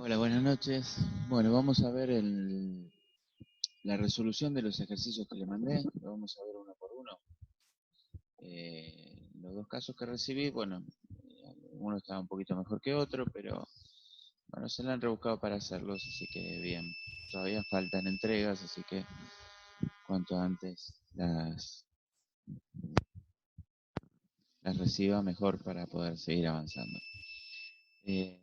Hola, buenas noches. Bueno, vamos a ver la resolución de los ejercicios que le mandé. Lo vamos a ver uno por uno. Los dos casos que recibí, bueno, uno estaba un poquito mejor que otro, pero bueno, se la han rebuscado para hacerlos, así que bien. Todavía faltan entregas, así que cuanto antes las reciba, mejor para poder seguir avanzando. Eh,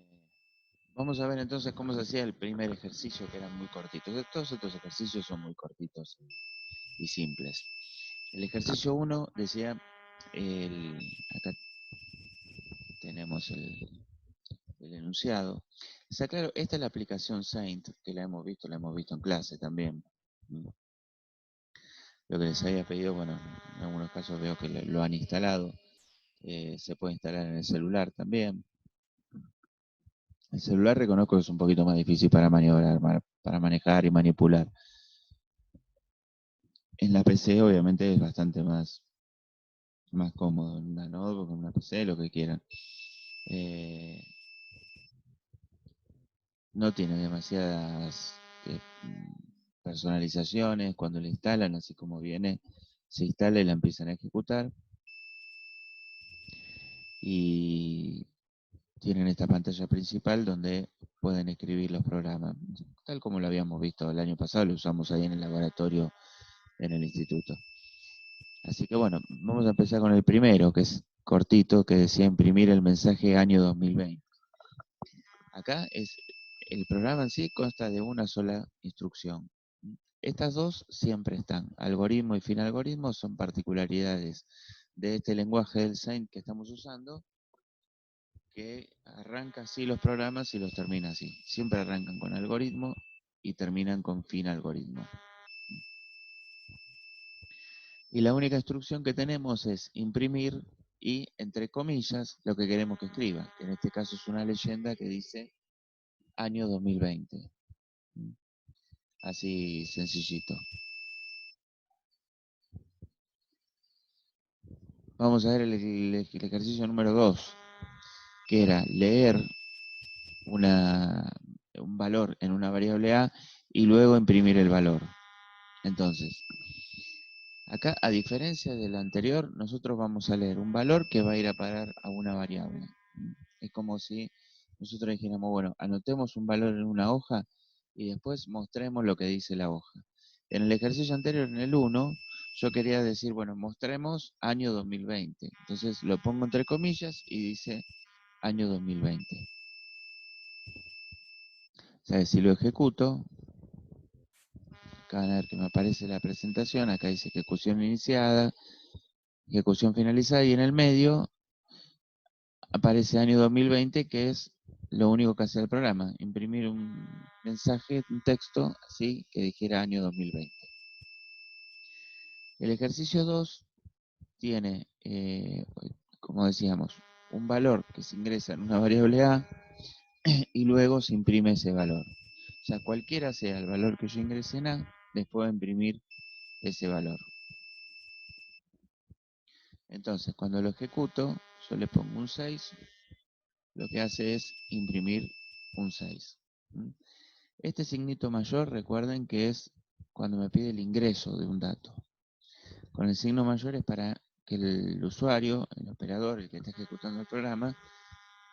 Vamos a ver entonces cómo se hacía el primer ejercicio, que eran muy cortitos. Todos estos ejercicios son muy cortitos y simples. El ejercicio 1 decía, acá tenemos el enunciado. Está claro, esta es la aplicación Saint, que la hemos visto en clase también. Lo que les había pedido, bueno, en algunos casos veo que lo han instalado. Se puede instalar en el celular también. El celular reconozco que es un poquito más difícil para maniobrar, para manejar y manipular. En la PC obviamente es bastante más cómodo, en una notebook, en una PC, lo que quieran. No tiene demasiadas personalizaciones cuando la instalan, así como viene, se instala y la empiezan a ejecutar. Y tienen esta pantalla principal donde pueden escribir los programas, tal como lo habíamos visto el año pasado, lo usamos ahí en el laboratorio en el instituto. Así que bueno, vamos a empezar con el primero, que es cortito, que decía imprimir el mensaje año 2020. Acá el programa en sí consta de una sola instrucción. Estas dos siempre están. Algoritmo y fin algoritmo son particularidades de este lenguaje del Saint que estamos usando, que arranca así los programas y los termina así. Siempre arrancan con algoritmo y terminan con fin algoritmo. Y la única instrucción que tenemos es imprimir y, entre comillas, lo que queremos que escriba, que en este caso es una leyenda que dice año 2020. Así sencillito. Vamos a ver el ejercicio número 2, que era leer un valor en una variable A y luego imprimir el valor. Entonces, acá, a diferencia del anterior, nosotros vamos a leer un valor que va a ir a parar a una variable. Es como si nosotros dijéramos, bueno, anotemos un valor en una hoja y después mostremos lo que dice la hoja. En el ejercicio anterior, en el 1, yo quería decir, bueno, mostremos año 2020. Entonces lo pongo entre comillas y dice año 2020. O sea, si lo ejecuto, acá van a ver que me aparece la presentación, acá dice ejecución iniciada, ejecución finalizada, y en el medio aparece año 2020, que es lo único que hace el programa, imprimir un mensaje, un texto, así, que dijera año 2020. El ejercicio 2 tiene, como decíamos, un valor que se ingresa en una variable A y luego se imprime ese valor. O sea, cualquiera sea el valor que yo ingrese en A, después de imprimir ese valor. Entonces, cuando lo ejecuto, yo le pongo un 6, lo que hace es imprimir un 6. Este signito mayor, recuerden que es cuando me pide el ingreso de un dato. Con el signo mayor es para que el usuario, el operador, el que está ejecutando el programa,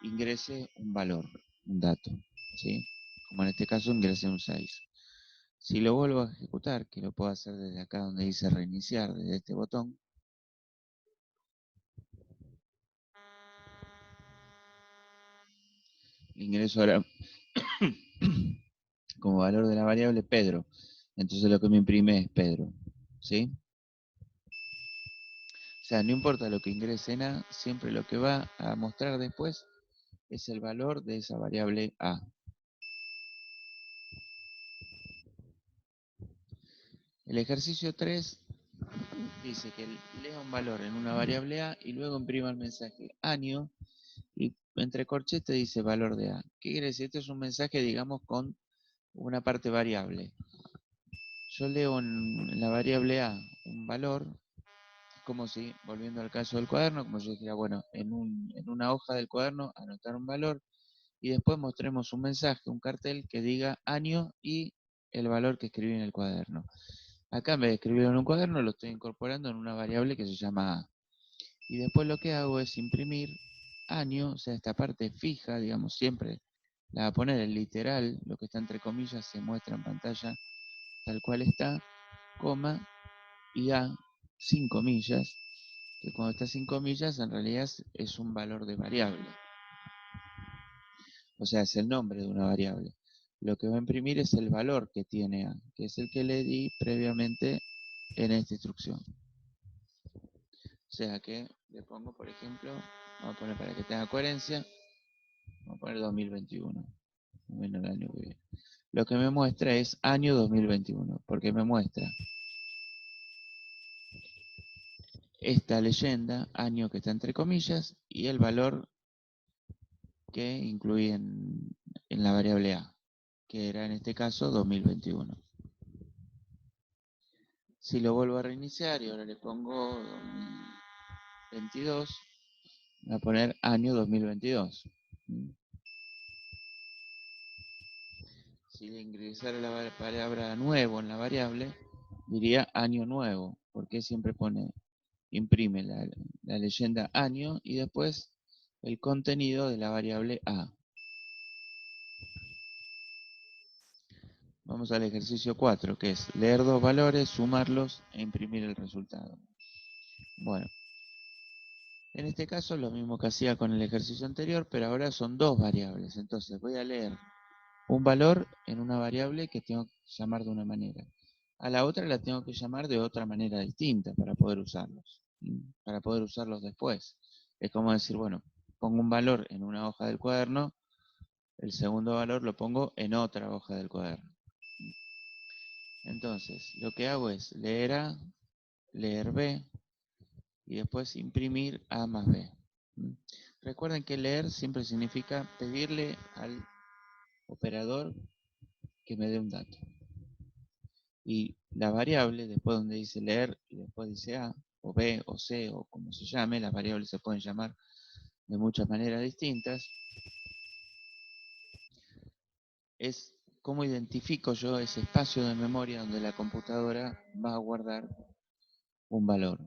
ingrese un valor, un dato, ¿sí? Como en este caso ingrese un 6. Si lo vuelvo a ejecutar, que lo puedo hacer desde acá donde dice reiniciar, desde este botón, ingreso ahora como valor de la variable Pedro. Entonces lo que me imprime es Pedro, ¿sí? O sea, no importa lo que ingrese en A, siempre lo que va a mostrar después es el valor de esa variable A. El ejercicio 3 dice que lea un valor en una variable A y luego imprima el mensaje año y entre corchetes dice valor de A. ¿Qué quiere decir? Este es un mensaje, digamos, con una parte variable. Yo leo en la variable A un valor, como si, volviendo al caso del cuaderno, como yo dijera, bueno, en una hoja del cuaderno anotar un valor y después mostremos un mensaje, un cartel que diga año y el valor que escribí en el cuaderno. Acá en vez de escribirlo en un cuaderno, lo estoy incorporando en una variable que se llama A. Y después lo que hago es imprimir año, o sea, esta parte fija, digamos, siempre la va a poner en literal, lo que está entre comillas se muestra en pantalla tal cual está, coma, y A sin comillas, que cuando está sin comillas en realidad es un valor de variable. O sea, es el nombre de una variable. Lo que va a imprimir es el valor que tiene A, que es el que le di previamente en esta instrucción. O sea que le pongo, por ejemplo, vamos a poner para que tenga coherencia, vamos a poner 2021, bueno, el año que viene. Lo que me muestra es año 2021, porque me muestra esta leyenda, año que está entre comillas, y el valor que incluí en la variable A, que era en este caso 2021. Si lo vuelvo a reiniciar y ahora le pongo 2022, voy a poner año 2022. Si le ingresara la palabra nuevo en la variable, diría año nuevo, porque siempre imprime la leyenda año y después el contenido de la variable A. Vamos al ejercicio 4, que es leer dos valores, sumarlos e imprimir el resultado. Bueno, en este caso lo mismo que hacía con el ejercicio anterior, pero ahora son dos variables. Entonces voy a leer un valor en una variable que tengo que llamar de una manera. A la otra la tengo que llamar de otra manera distinta para poder usarlos, para poder usarlos después. Es como decir, bueno, pongo un valor en una hoja del cuaderno, el segundo valor lo pongo en otra hoja del cuaderno. Entonces, lo que hago es leer A, leer B y después imprimir A más B. Recuerden que leer siempre significa pedirle al operador que me dé un dato. Y la variable, después donde dice leer y después dice A, o B, o C, o como se llame, las variables se pueden llamar de muchas maneras distintas, es cómo identifico yo ese espacio de memoria donde la computadora va a guardar un valor.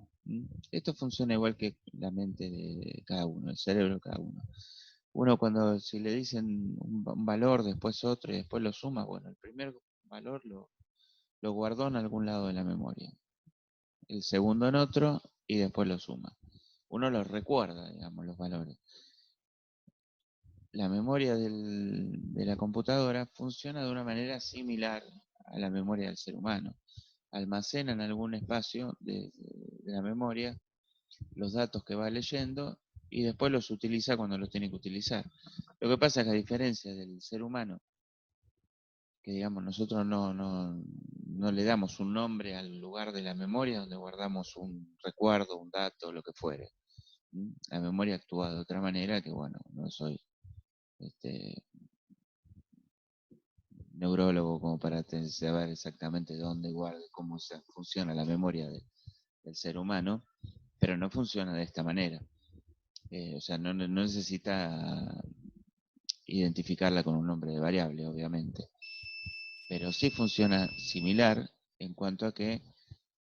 Esto funciona igual que la mente de cada uno, el cerebro de cada uno. Uno cuando si le dicen un valor, después otro y después lo suma, bueno, el primer valor lo guardó en algún lado de la memoria. El segundo en otro y después lo suma. Uno los recuerda, digamos, los valores. La memoria de la computadora funciona de una manera similar a la memoria del ser humano. Almacena en algún espacio de la memoria los datos que va leyendo y después los utiliza cuando los tiene que utilizar. Lo que pasa es que a diferencia del ser humano, que digamos nosotros no le damos un nombre al lugar de la memoria donde guardamos un recuerdo, un dato, lo que fuere. La memoria actúa de otra manera que, bueno, no soy este, neurólogo como para saber exactamente dónde guarda, cómo funciona la memoria del ser humano, pero no funciona de esta manera. O sea, no necesita identificarla con un nombre de variable, obviamente. Pero sí funciona similar en cuanto a que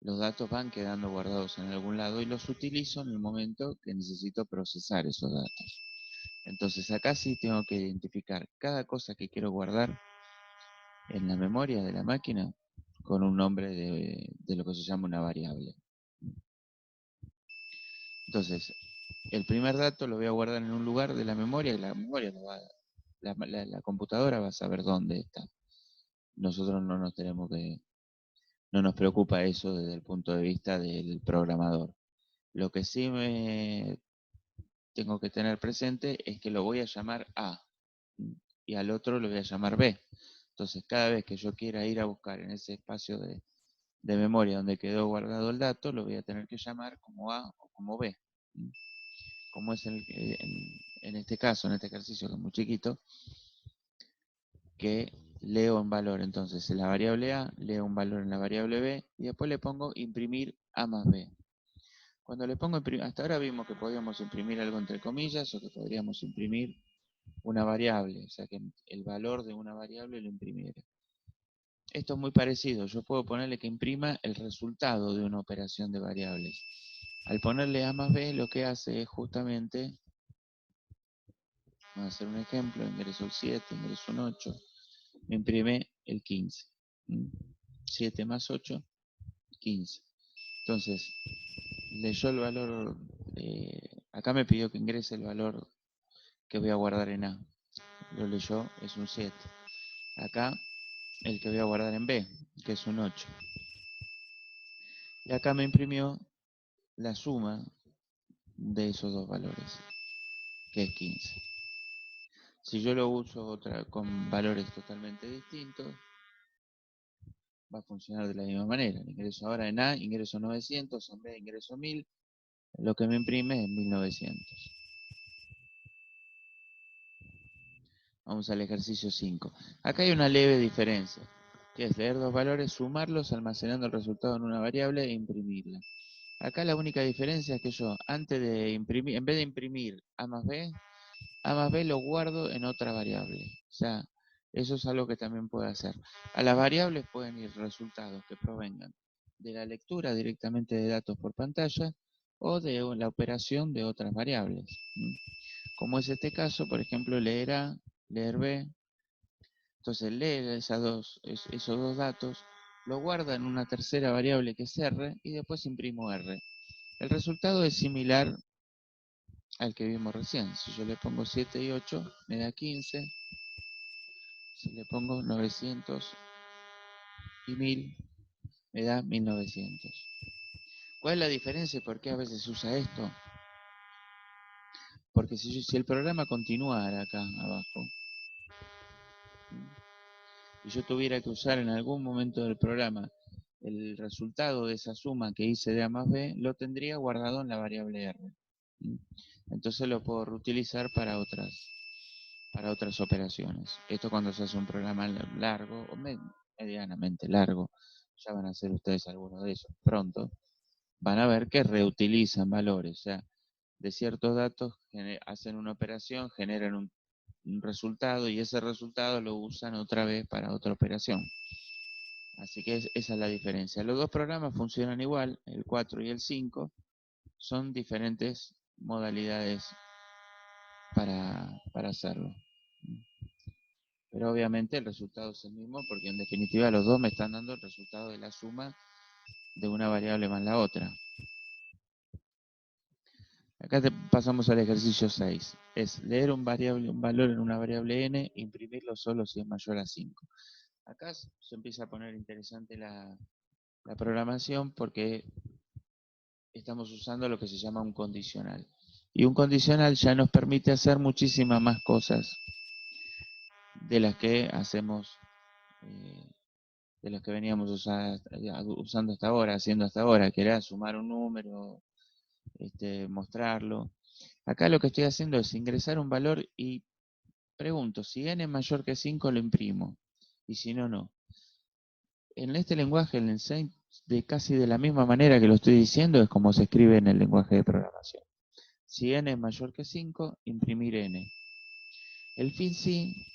los datos van quedando guardados en algún lado y los utilizo en el momento que necesito procesar esos datos. Entonces acá sí tengo que identificar cada cosa que quiero guardar en la memoria de la máquina con un nombre de lo que se llama una variable. Entonces, el primer dato lo voy a guardar en un lugar de la memoria y la memoria la computadora va a saber dónde está. Nosotros no nos preocupa eso desde el punto de vista del programador. Lo que sí me tengo que tener presente es que lo voy a llamar A y al otro lo voy a llamar B. Entonces, cada vez que yo quiera ir a buscar en ese espacio de memoria donde quedó guardado el dato, lo voy a tener que llamar como A o como B. Como es en este caso, en este ejercicio que es muy chiquito, que leo en valor entonces en la variable A, leo un valor en la variable B y después le pongo imprimir A más B. Cuando le pongo imprimir, hasta ahora vimos que podíamos imprimir algo entre comillas o que podríamos imprimir una variable, o sea que el valor de una variable lo imprimiera. Esto es muy parecido, yo puedo ponerle que imprima el resultado de una operación de variables. Al ponerle A más B, lo que hace es justamente, vamos a hacer un ejemplo, ingreso el 7, ingreso un 8, me imprime el 15. 7 más 8, 15. Entonces, leyó el valor, acá me pidió que ingrese el valor que voy a guardar en A. Lo leyó, es un 7. Acá, el que voy a guardar en B, que es un 8. Y acá me imprimió la suma de esos dos valores, que es 15. Si yo lo uso con valores totalmente distintos, va a funcionar de la misma manera. Ingreso ahora en A, ingreso 900, en B ingreso 1000, lo que me imprime es 1900. Vamos al ejercicio 5. Acá hay una leve diferencia, que es leer dos valores, sumarlos, almacenando el resultado en una variable e imprimirla. Acá la única diferencia es que yo, antes de imprimir, en vez de imprimir A más B lo guardo en otra variable. O sea, eso es algo que también puede hacer. A las variables pueden ir resultados que provengan de la lectura directamente de datos por pantalla o de la operación de otras variables. Como es este caso, por ejemplo, leer A, leer B. Entonces lee esos dos datos, lo guarda en una tercera variable que es R y después imprimo R. El resultado es similar al que vimos recién. Si yo le pongo 7 y 8, me da 15. Si le pongo 900 y 1000, me da 1900. ¿Cuál es la diferencia y por qué a veces se usa esto? Porque si el programa continuara acá abajo, y yo tuviera que usar en algún momento del programa el resultado de esa suma que hice de A más B, lo tendría guardado en la variable R. Entonces lo puedo reutilizar para otras operaciones. Esto cuando se hace un programa largo o medianamente largo, ya van a hacer ustedes algunos de esos pronto, van a ver que reutilizan valores, o sea, de ciertos datos hacen una operación, generan un resultado y ese resultado lo usan otra vez para otra operación. Así que esa es la diferencia. Los dos programas funcionan igual, el 4 y el 5, son diferentes modalidades para hacerlo. Pero obviamente el resultado es el mismo porque en definitiva los dos me están dando el resultado de la suma de una variable más la otra. Acá pasamos al ejercicio 6. Es leer un valor en una variable n, imprimirlo solo si es mayor a 5. Acá se empieza a poner interesante la programación porque estamos usando lo que se llama un condicional. Y un condicional ya nos permite hacer muchísimas más cosas de las que hacemos, de las que veníamos usando hasta ahora, haciendo hasta ahora, que era sumar un número, mostrarlo. Acá lo que estoy haciendo es ingresar un valor y pregunto, si n es mayor que 5 lo imprimo, y si no, no. En este lenguaje, el Ensei, de casi de la misma manera que lo estoy diciendo, es como se escribe en el lenguaje de programación. Si n es mayor que 5, imprimir n. El fin sí,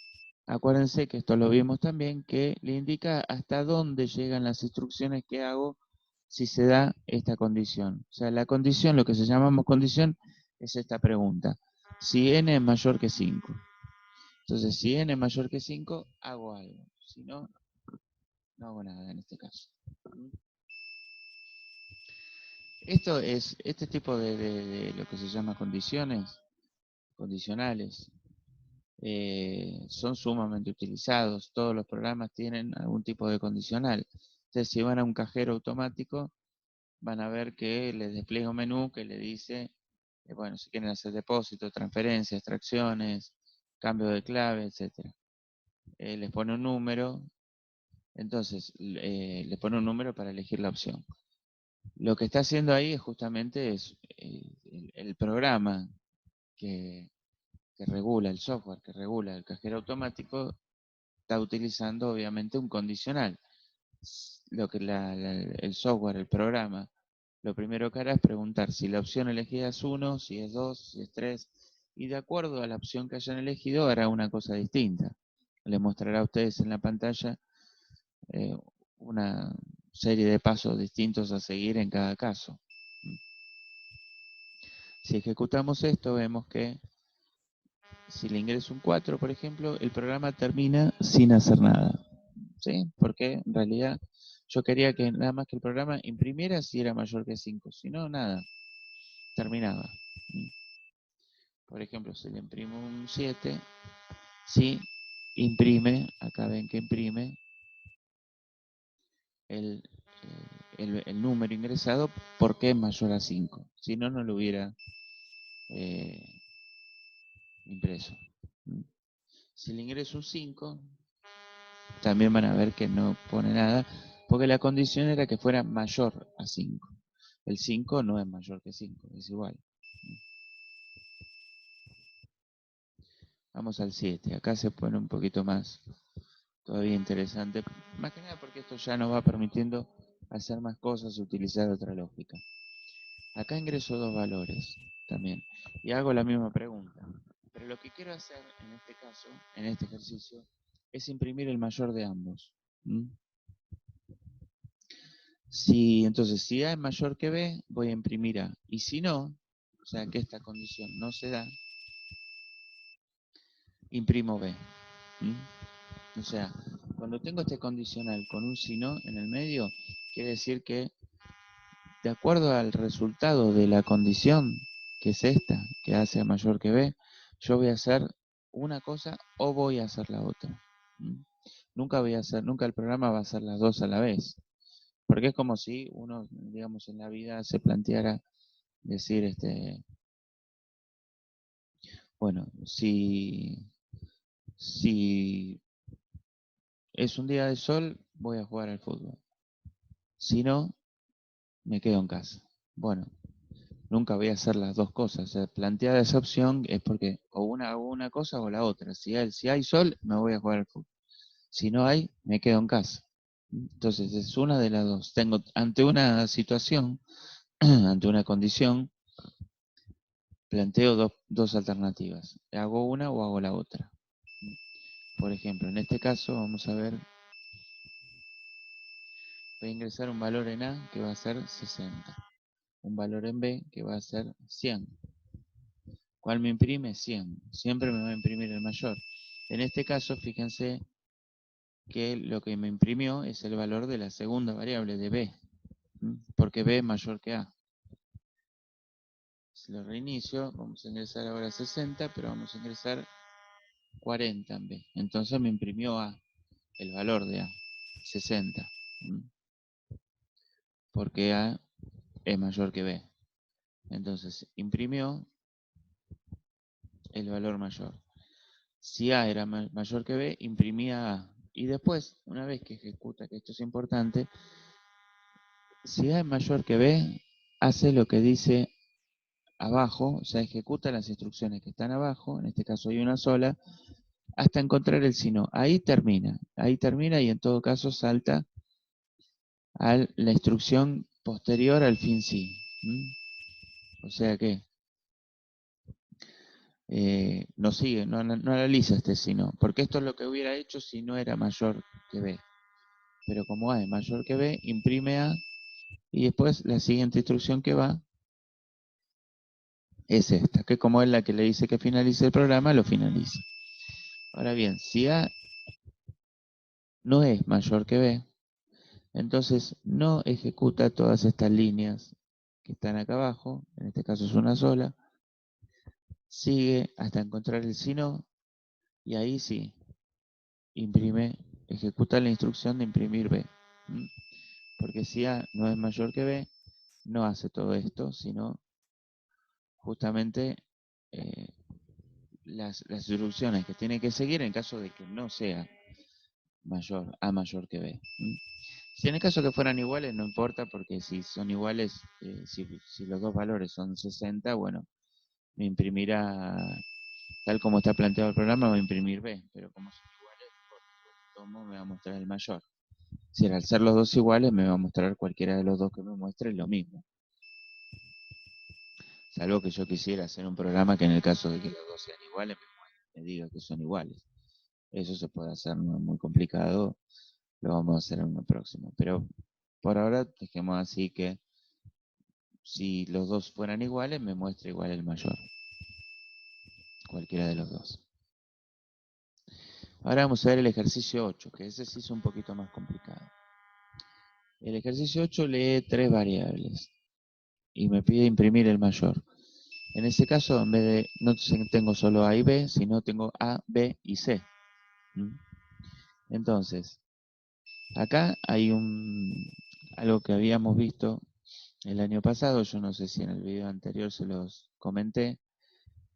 acuérdense que esto lo vimos también, que le indica hasta dónde llegan las instrucciones que hago si se da esta condición. O sea, la condición, lo que se llamamos condición, es esta pregunta. Si n es mayor que 5. Entonces, si n es mayor que 5, hago algo. Si no, no hago nada en este caso. Este tipo de lo que se llama condicionales, son sumamente utilizados. Todos los programas tienen algún tipo de condicional. Entonces, si van a un cajero automático, van a ver que les despliega un menú que le dice, bueno, si quieren hacer depósitos, transferencias, extracciones, cambio de clave, etc. Les pone un número, entonces les pone un número para elegir la opción. Lo que está haciendo ahí es justamente el programa que regula, el software que regula el cajero automático, está utilizando obviamente un condicional. Lo que el software, el programa, lo primero que hará es preguntar si la opción elegida es 1, si es 2, si es 3. y de acuerdo a la opción que hayan elegido hará una cosa distinta. Le mostrará a ustedes en la pantalla una serie de pasos distintos a seguir en cada caso. Si ejecutamos esto, vemos que si le ingreso un 4, por ejemplo, el programa termina sin hacer nada. ¿Sí? Porque en realidad yo quería que nada más que el programa imprimiera si era mayor que 5. Si no, nada. Terminaba. Por ejemplo, si le imprimo un 7, sí, imprime, acá ven que imprime el, el número ingresado porque es mayor a 5. Si no, no lo hubiera impreso. Si le ingreso un 5, también van a ver que no pone nada, porque la condición era que fuera mayor a 5. El 5 no es mayor que 5, es igual. Vamos al 7. Acá se pone un poquito más todavía interesante. Más que nada porque esto ya nos va permitiendo hacer más cosas, utilizar otra lógica. Acá ingreso dos valores también. Y hago la misma pregunta. Pero lo que quiero hacer en este caso, en este ejercicio, es imprimir el mayor de ambos. Entonces, si A es mayor que B, voy a imprimir A. Y si no, o sea que esta condición no se da, imprimo B. O sea, cuando tengo este condicional con un si no en el medio, quiere decir que de acuerdo al resultado de la condición, que es esta, que A sea mayor que B, yo voy a hacer una cosa o voy a hacer la otra. Nunca el programa va a hacer las dos a la vez. Porque es como si uno, digamos, en la vida se planteara decir, bueno, si es un día de sol, voy a jugar al fútbol. Si no, me quedo en casa. Bueno, nunca voy a hacer las dos cosas. O sea, planteada esa opción es porque o hago una cosa o la otra. Si hay sol, me voy a jugar al fútbol. Si no hay, me quedo en casa. Entonces es una de las dos. Tengo ante una situación, ante una condición, planteo dos alternativas. Hago una o hago la otra. Por ejemplo, en este caso vamos a ver, voy a ingresar un valor en A que va a ser 60. Un valor en B que va a ser 100. ¿Cuál me imprime? 100. Siempre me va a imprimir el mayor. En este caso, fíjense que lo que me imprimió es el valor de la segunda variable de B, porque B es mayor que A. Si lo reinicio, vamos a ingresar ahora 60, pero vamos a ingresar 40 en B. Entonces me imprimió A, el valor de A, 60. Porque A es mayor que B. Entonces imprimió el valor mayor. Si A era mayor que B, imprimía A. Y después, una vez que ejecuta, que esto es importante, si A es mayor que B, hace lo que dice abajo, o sea, ejecuta las instrucciones que están abajo, en este caso hay una sola, hasta encontrar el si no. Ahí termina y en todo caso salta a la instrucción posterior al fin sí. O sea que no sigue, no analiza este si no, porque esto es lo que hubiera hecho si no era mayor que B. Pero como A es mayor que B, imprime A y después la siguiente instrucción que va es esta, que como es la que le dice que finalice el programa, lo finaliza. Ahora bien, si A no es mayor que B, entonces no ejecuta todas estas líneas que están acá abajo, en este caso es una sola, sigue hasta encontrar el si no, y ahí sí, ejecuta la instrucción de imprimir B. Porque si A no es mayor que B, no hace todo esto, sino justamente eh, las instrucciones que tiene que seguir en caso de que no sea A mayor que B. Si en el caso que fueran iguales, no importa, porque si son iguales, si los dos valores son 60, bueno, me imprimirá, tal como está planteado el programa, va a imprimir B, pero como son iguales, tomo, me va a mostrar el mayor. Si al ser los dos iguales, me va a mostrar cualquiera de los dos que me muestre lo mismo. Salvo que yo quisiera hacer un programa que en el caso de que los dos sean iguales, me diga que son iguales. Eso se puede hacer, no es muy complicado, lo vamos a hacer en una próxima. Pero por ahora dejemos así que si los dos fueran iguales, me muestra igual el mayor. Cualquiera de los dos. Ahora vamos a ver el ejercicio 8, que ese sí es un poquito más complicado. El ejercicio 8 lee 3 variables y me pide imprimir el mayor. En este caso, en vez de, no tengo solo A y B, sino tengo A, B y C. Entonces, acá hay algo que habíamos visto el año pasado, yo no sé si en el video anterior se los comenté,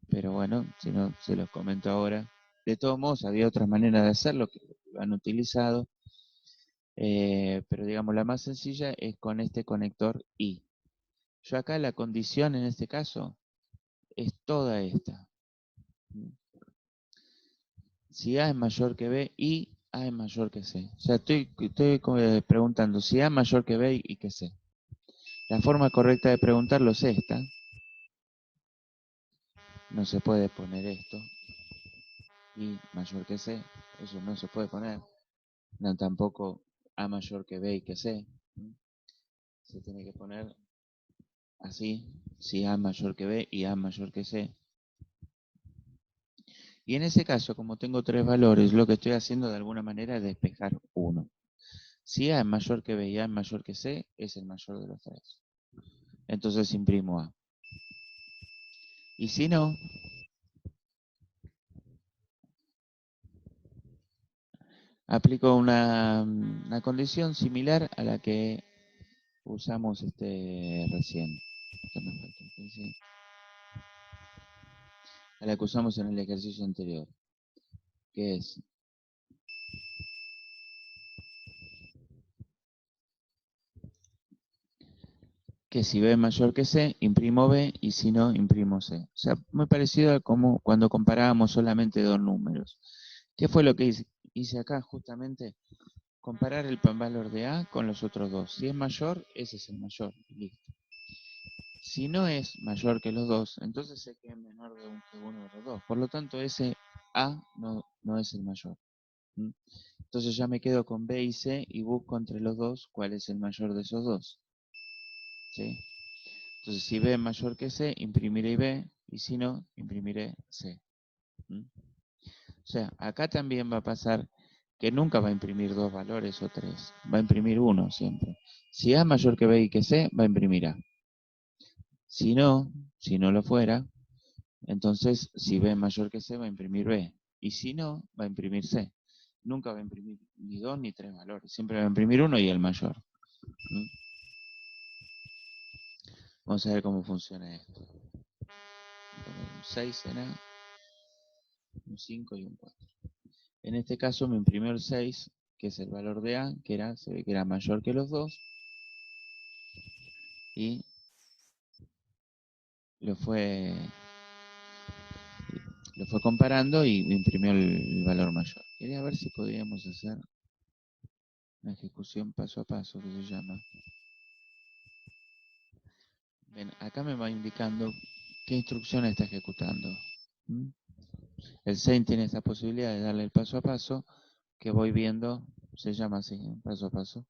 pero bueno, si no, se los comento ahora. De todos modos, había otras maneras de hacerlo que lo han utilizado, pero digamos, la más sencilla es con este conector I. Yo acá la condición en este caso es toda esta. Si A es mayor que B y A es mayor que C. O sea, estoy preguntando si A es mayor que B y que C. La forma correcta de preguntarlo es esta. No se puede poner esto. Y mayor que C. Eso no se puede poner. No, tampoco A mayor que B y que C. Se tiene que poner así. Si A es mayor que B y A es mayor que C. Y en ese caso, como tengo 3 valores, lo que estoy haciendo de alguna manera es despejar uno. Si A es mayor que B y A es mayor que C, es el mayor de los 3. Entonces imprimo A. Y si no, aplico una condición similar a la que usamos recién. A la que usamos en el ejercicio anterior. Que es que si B es mayor que C, imprimo B y si no, imprimo C. O sea, muy parecido a como cuando comparábamos solamente dos números. ¿Qué fue lo que hice acá? Justamente comparar el valor de A con los otros dos. Si es mayor, ese es el mayor. Listo. Si no es mayor que los dos, entonces sé que es menor que uno de los dos. Por lo tanto, ese A no es el mayor. Entonces ya me quedo con B y C y busco entre los dos cuál es el mayor de esos dos. ¿Sí? Entonces, si B es mayor que C, imprimiré B, y si no, imprimiré C. O sea, acá también va a pasar que nunca va a imprimir dos valores o tres, va a imprimir uno siempre. Si A es mayor que B y que C, va a imprimir A. Si no lo fuera, entonces si B es mayor que C, va a imprimir B. Y si no, va a imprimir C. Nunca va a imprimir ni dos ni tres valores, siempre va a imprimir uno y el mayor. Vamos a ver cómo funciona esto. Un 6 en A, un 5 y un 4. En este caso me imprimió el 6, que es el valor de A, se ve que era mayor que los dos, y lo fue, comparando y me imprimió el valor mayor. Quería ver si podíamos hacer una ejecución paso a paso, que se llama. Ven, acá me va indicando qué instrucción está ejecutando. El Sein tiene esta posibilidad de darle el paso a paso, que voy viendo, se llama así, paso a paso,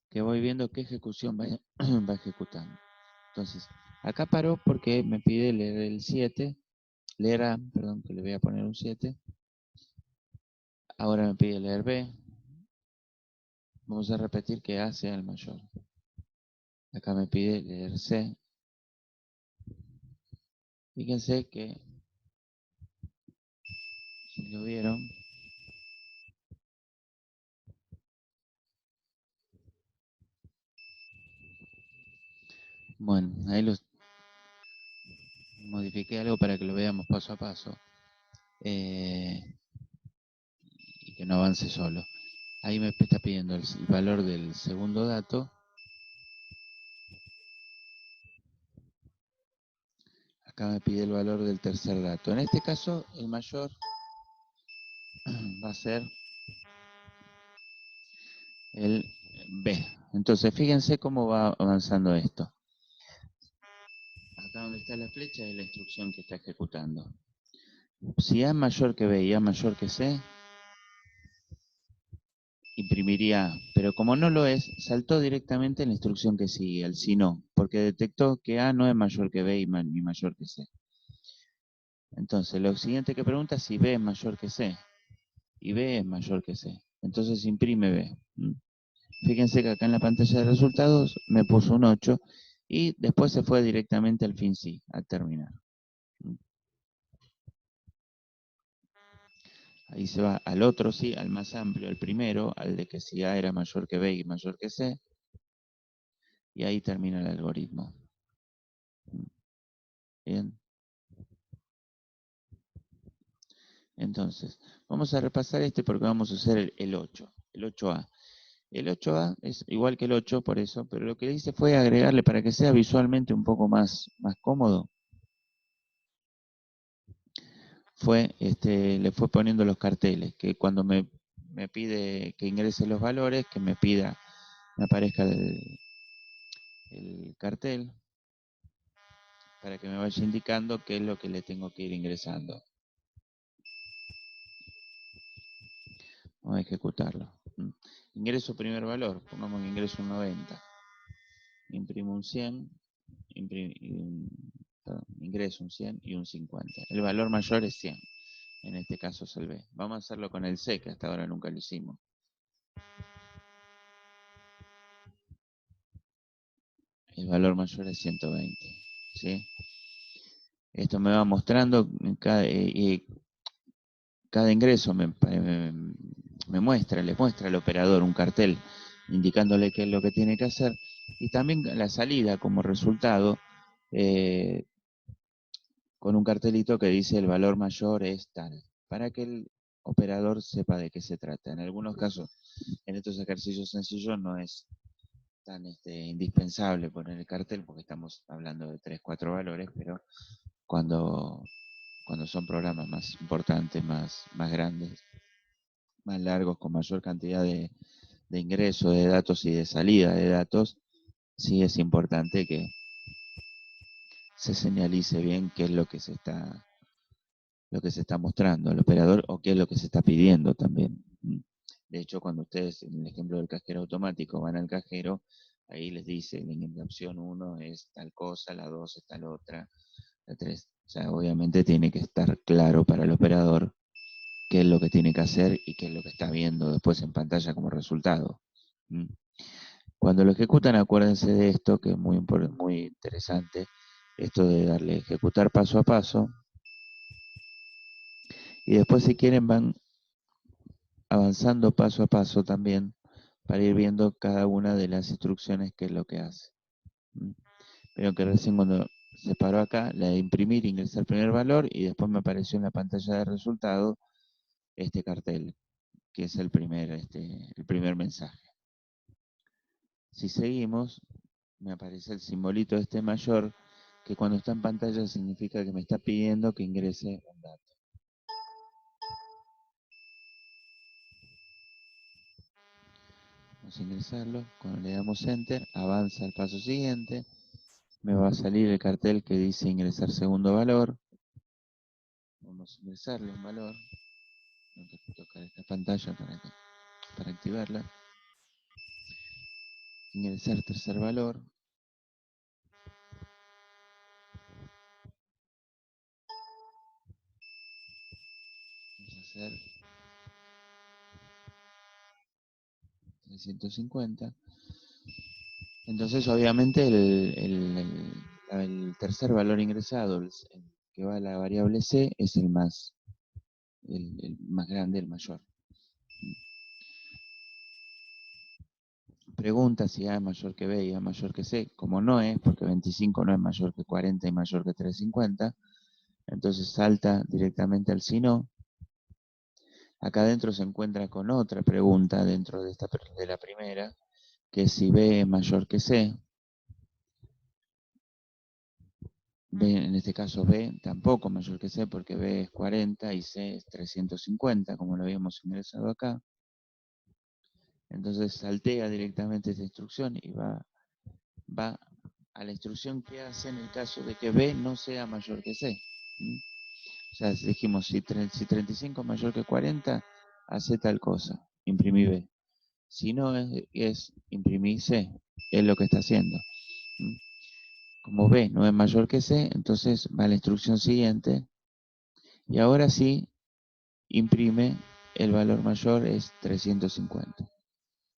que voy viendo qué ejecución va, va ejecutando. Entonces, acá paró porque me pide leer el 7, leer A, perdón, que le voy a poner un 7. Ahora me pide leer B. Vamos a repetir que A sea el mayor. Acá me pide leer C. Fíjense que, si lo vieron, bueno, ahí los modifiqué algo para que lo veamos paso a paso. Y que no avance solo. Ahí me está pidiendo el valor del segundo dato. Acá me pide el valor del tercer dato. En este caso, el mayor va a ser el B. Entonces, fíjense cómo va avanzando esto. Acá donde está la flecha, es la instrucción que está ejecutando. Si A es mayor que B y A mayor que C, imprimiría A. Pero como no lo es, saltó directamente en la instrucción que sigue, al si no, porque detectó que A no es mayor que B ni mayor que C. Entonces, lo siguiente que pregunta es si B es mayor que C. Y B es mayor que C. Entonces imprime B. Fíjense que acá en la pantalla de resultados me puso un 8 y después se fue directamente al fin sí, al terminar. Ahí se va al otro sí, al más amplio, al primero, al de que si A era mayor que B y mayor que C. Y ahí termina el algoritmo. Bien. Entonces, vamos a repasar este porque vamos a hacer el 8, el 8A. El 8A es igual que el 8 por eso, pero lo que hice fue agregarle para que sea visualmente un poco más cómodo. Le fue poniendo los carteles, que cuando me pide que ingrese los valores, que me aparezca el cartel para que me vaya indicando qué es lo que le tengo que ir ingresando. Vamos a ejecutarlo. Ingreso primer valor, pongamos que ingreso un 90. Imprimo un 100, ingreso un 100 y un 50. El valor mayor es 100. En este caso es el B. Vamos a hacerlo con el C, que hasta ahora nunca lo hicimos. El valor mayor es 120. ¿Sí? Esto me va mostrando cada ingreso le muestra al operador un cartel indicándole qué es lo que tiene que hacer y también la salida como resultado con un cartelito que dice el valor mayor es tal, para que el operador sepa de qué se trata. En algunos casos, en estos ejercicios sencillos no es tan indispensable poner el cartel porque estamos hablando de 3, 4 valores, pero cuando son programas más importantes, más grandes, más largos, con mayor cantidad de ingreso de datos y de salida de datos, sí es importante que se señalice bien qué es lo que se está mostrando al operador o qué es lo que se está pidiendo también. De hecho, cuando ustedes, en el ejemplo del cajero automático, van al cajero, ahí les dice, la opción 1 es tal cosa, la 2 es tal otra, la 3. O sea, obviamente tiene que estar claro para el operador qué es lo que tiene que hacer y qué es lo que está viendo después en pantalla como resultado. Cuando lo ejecutan, acuérdense de esto, que es muy interesante, esto de darle ejecutar paso a paso, y después si quieren van avanzando paso a paso también para ir viendo cada una de las instrucciones qué es lo que hace. Pero que recién cuando se paró acá, la de imprimir, ingresar el primer valor y después me apareció en la pantalla de resultado este cartel, que es el primer mensaje. Si seguimos, me aparece el simbolito mayor, que cuando está en pantalla significa que me está pidiendo que ingrese un dato. Vamos a ingresarlo, cuando le damos Enter, avanza al paso siguiente, me va a salir el cartel que dice ingresar segundo valor. Vamos a ingresarle un valor. Tengo que tocar esta pantalla para activarla. Ingresar tercer valor. Vamos a hacer 350. Entonces, obviamente, el tercer valor ingresado, el que va a la variable C, es el más grande, el mayor. Pregunta si A es mayor que B y A es mayor que C. Como no es, porque 25 no es mayor que 40 y mayor que 350, entonces salta directamente al si no. Acá adentro se encuentra con otra pregunta dentro de la primera, que es si B es mayor que C. B, en este caso B tampoco mayor que C porque B es 40 y C es 350, como lo habíamos ingresado acá. Entonces saltea directamente esta instrucción y va a la instrucción que hace en el caso de que B no sea mayor que C. O sea, dijimos, si 35 es mayor que 40, hace tal cosa, imprimí B. Si no es imprimí C, es lo que está haciendo. Como B no es mayor que C, entonces va a la instrucción siguiente. Y ahora sí, imprime, el valor mayor es 350.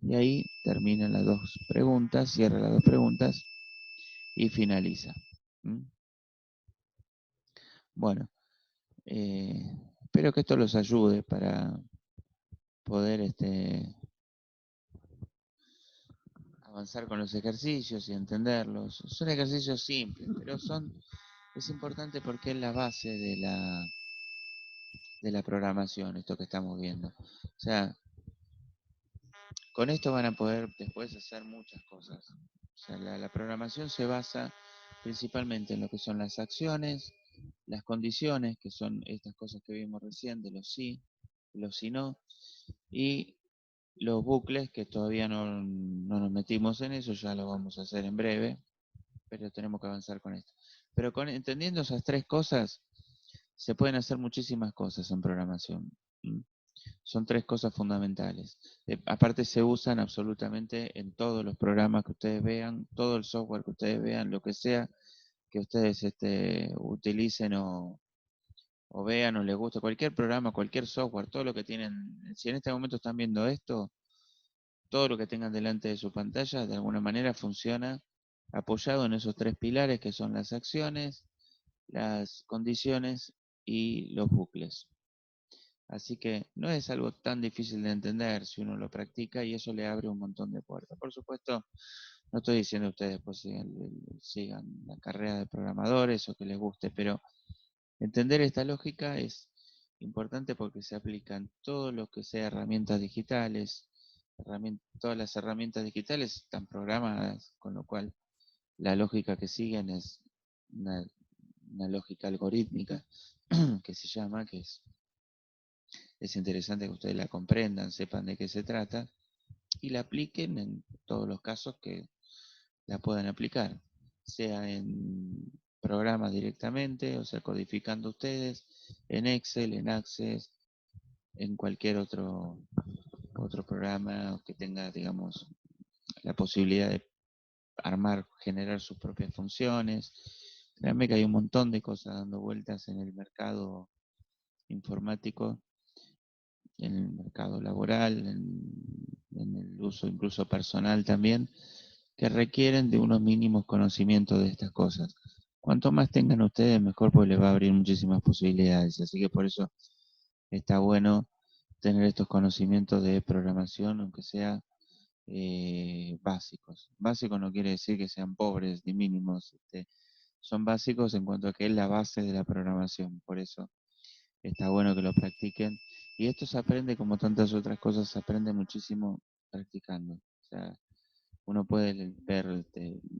Y ahí terminan las dos preguntas, cierra las dos preguntas y finaliza. Bueno, espero que esto los ayude para poder avanzar con los ejercicios y entenderlos. Son ejercicios simples, pero es importante porque es la base de la programación, esto que estamos viendo. O sea, con esto van a poder después hacer muchas cosas. O sea, la programación se basa principalmente en lo que son las acciones, las condiciones, que son estas cosas que vimos recién, de los sí, los si no, y los bucles, que todavía no nos metimos en eso, ya lo vamos a hacer en breve, pero tenemos que avanzar con esto. Pero entendiendo esas tres cosas, se pueden hacer muchísimas cosas en programación. Son tres cosas fundamentales. Aparte se usan absolutamente en todos los programas que ustedes vean, todo el software que ustedes vean, lo que sea que ustedes utilicen o vean o les guste, cualquier programa, cualquier software, todo lo que tienen, si en este momento están viendo esto, todo lo que tengan delante de su pantalla de alguna manera funciona apoyado en esos tres pilares que son las acciones, las condiciones y los bucles. Así que no es algo tan difícil de entender si uno lo practica y eso le abre un montón de puertas. Por supuesto, no estoy diciendo que ustedes pues sigan la carrera de programadores o que les guste, pero entender esta lógica es importante porque se aplican todo lo que sea herramientas digitales. Todas las herramientas digitales están programadas, con lo cual la lógica que siguen es una lógica algorítmica que se llama, que es interesante que ustedes la comprendan, sepan de qué se trata y la apliquen en todos los casos que la puedan aplicar, sea en programas directamente, o sea, codificando ustedes, en Excel, en Access, en cualquier otro programa que tenga, digamos, la posibilidad de generar sus propias funciones. Créanme que hay un montón de cosas dando vueltas en el mercado informático, en el mercado laboral, en el uso incluso personal también, que requieren de unos mínimos conocimientos de estas cosas. Cuanto más tengan ustedes, mejor, pues les va a abrir muchísimas posibilidades. Así que por eso está bueno tener estos conocimientos de programación, aunque sea básicos. Básicos no quiere decir que sean pobres ni mínimos. Son básicos en cuanto a que es la base de la programación. Por eso está bueno que lo practiquen. Y esto se aprende como tantas otras cosas, se aprende muchísimo practicando. O sea, uno puede ver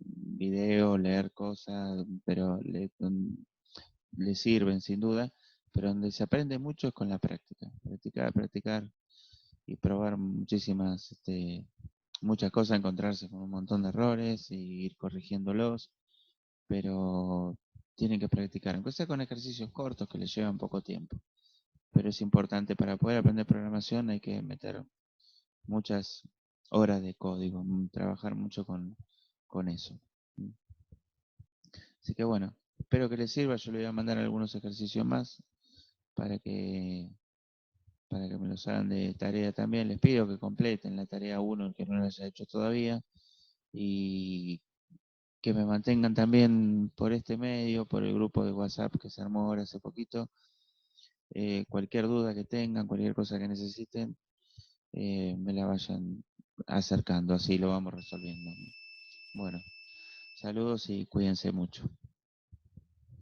videos, leer cosas, pero le sirven sin duda, pero donde se aprende mucho es con la práctica. Practicar, practicar y probar muchas cosas, encontrarse con un montón de errores y ir corrigiéndolos, pero tienen que practicar, aunque sea con ejercicios cortos que les llevan poco tiempo. Pero es importante para poder aprender programación, hay que meter muchas horas de código, trabajar mucho con eso. Así que bueno, espero que les sirva. Yo le voy a mandar algunos ejercicios más para que, para que me los hagan de tarea también. Les pido que completen la tarea 1, el que no lo haya hecho todavía, y que me mantengan también por este medio, por el grupo de WhatsApp que se armó ahora hace poquito. Cualquier duda que tengan, cualquier cosa que necesiten, me la vayan acercando, así lo vamos resolviendo. Bueno, saludos y cuídense mucho.